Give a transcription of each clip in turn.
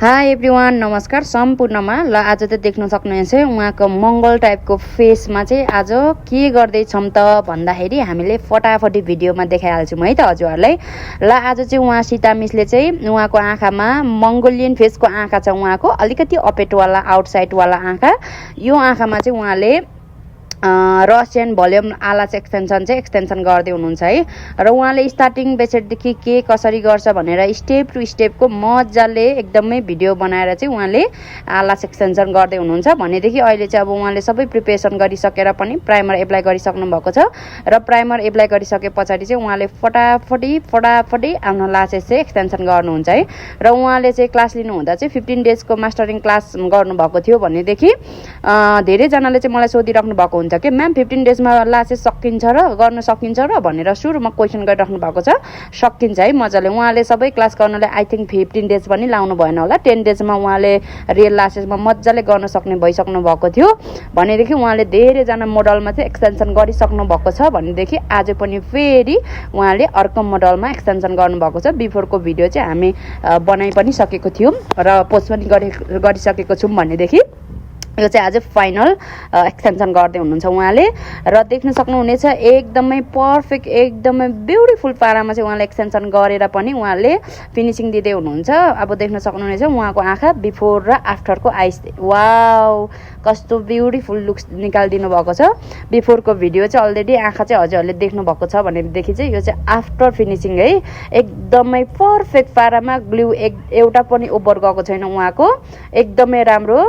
High everyone, नमस्कार सम्पूर्णमा। ल आज त देख्न सक्नुहुन्छ उहाँको मंगल टाइपको फेसमा चाहिँ आज के गर्दैछौँ त भन्दाखेरि हामीले फटाफटी भिडियोमा देखाइहाल्छौँ है त हजुरहरूलाई। ल आज चाहिँ उहाँ सीता मिसले चाहिँ उहाँको आँखामा मंगोलियन फेसको आँखा छ, उहाँको अलिकति अपेटवाला आउटसाइडवाला आँखा। यो आँखामा चाहिँ उहाँले रसियन भोल्युम आलाच एक्सटेन्सन गर्दै हुनुहुन्छ है। र उहाँले स्टार्टिङ बेसेटदेखि के कसरी गर्छ भनेर स्टेप टु स्टेपको मजाले एकदमै भिडियो बनाएर चाहिँ उहाँले आलाच एक्सटेन्सन गर्दै हुनुहुन्छ। भनेदेखि अहिले चाहिँ अब उहाँले सबै प्रिपेरेसन गरिसकेर पनि प्राइमर एप्लाई गरिसक्नु भएको छ। र प्राइमर एप्लाई गरिसके पछाडि चाहिँ उहाँले फटाफटी आफ्नो लासेस चाहिँ एक्सटेन्सन गर्नुहुन्छ है। र उहाँले चाहिँ क्लास लिनुहुँदा चाहिँ 15 डेजको मास्टरिङ क्लास गर्नुभएको थियो। भनेदेखि धेरैजनाले चाहिँ मलाई सोधिराख्नु भएको हुन्छ कि म्याम 15 डेजमा लासेस सकिन्छ र गर्न सकिन्छ र भनेर सुरुमा क्वेसन गरिराख्नु भएको छ। सकिन्छ है मजाले। उहाँले सबै क्लास गर्नलाई आई थिङ्क 15 डेज पनि लाउनु भएन होला। 10 डेजमा उहाँले रियल लासेसमा मजाले गर्न सक्ने भइसक्नु भएको थियो। भनेदेखि उहाँले धेरैजना मोडलमा चाहिँ एक्सटेन्सन गरिसक्नु भएको छ। भनेदेखि आज पनि फेरि उहाँले अर्को मोडलमा एक्सटेन्सन गर्नुभएको छ। बिफोरको भिडियो चाहिँ हामी बनाइ पनि सकेको थियौँ र पोस्ट पनि गरिसकेको छौँ। भनेदेखि यो चाहिँ आज फाइनल एक्सटेन्सन गर्दै हुनुहुन्छ उहाँले। र देख्न सक्नुहुनेछ एकदमै पर्फेक्ट एकदमै ब्युटिफुल पारामा चाहिँ उहाँले एक्सटेन्सन गरेर पनि उहाँले फिनिसिङ दिँदै हुनुहुन्छ। अब देख्न सक्नुहुनेछ उहाँको आँखा बिफोर र आफ्टरको आइस। वाउ कस्तो ब्युटिफुल लुक्स निकालिदिनु भएको छ। बिफोरको भिडियो चाहिँ अलरेडी आँखा चाहिँ हजुरहरूले देख्नु भएको छ भनेदेखि चाहिँ यो चाहिँ आफ्टर फिनिसिङ है। एकदमै पर्फेक्ट पारामा ग्लु एउटा पनि ओभर गएको छैन उहाँको। एकदमै राम्रो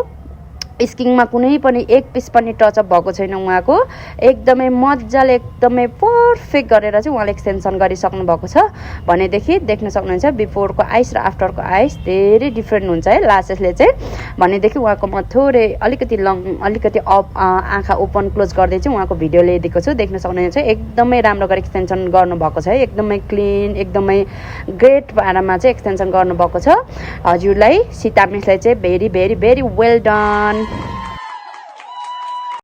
स्किनमा कुनै पनि एक पिस पनि टचअप भएको छैन उहाँको। एकदमै मजाले एकदमै पर्फेक्ट गरेर चाहिँ उहाँले एक्सटेन्सन गरिसक्नु भएको छ। भनेदेखि देख्न सक्नुहुन्छ बिफोरको आइस र आफ्टरको आइस धेरै डिफ्रेन्ट हुन्छ है लासेसले चाहिँ। भनेदेखि उहाँकोमा थोरै अलिकति अलिकति आँखा ओपन क्लोज गर्दै चाहिँ उहाँको भिडियो ल्याइदिएको छु। देख्न सक्नुहुन्छ एकदमै राम्रो गरी एक्सटेन्सन गर्नुभएको छ है। एकदमै क्लिन एकदमै ग्रेट पारामा चाहिँ एक्सटेन्सन गर्नुभएको छ। हजुरलाई सीता मिसलाई चाहिँ very very very well done.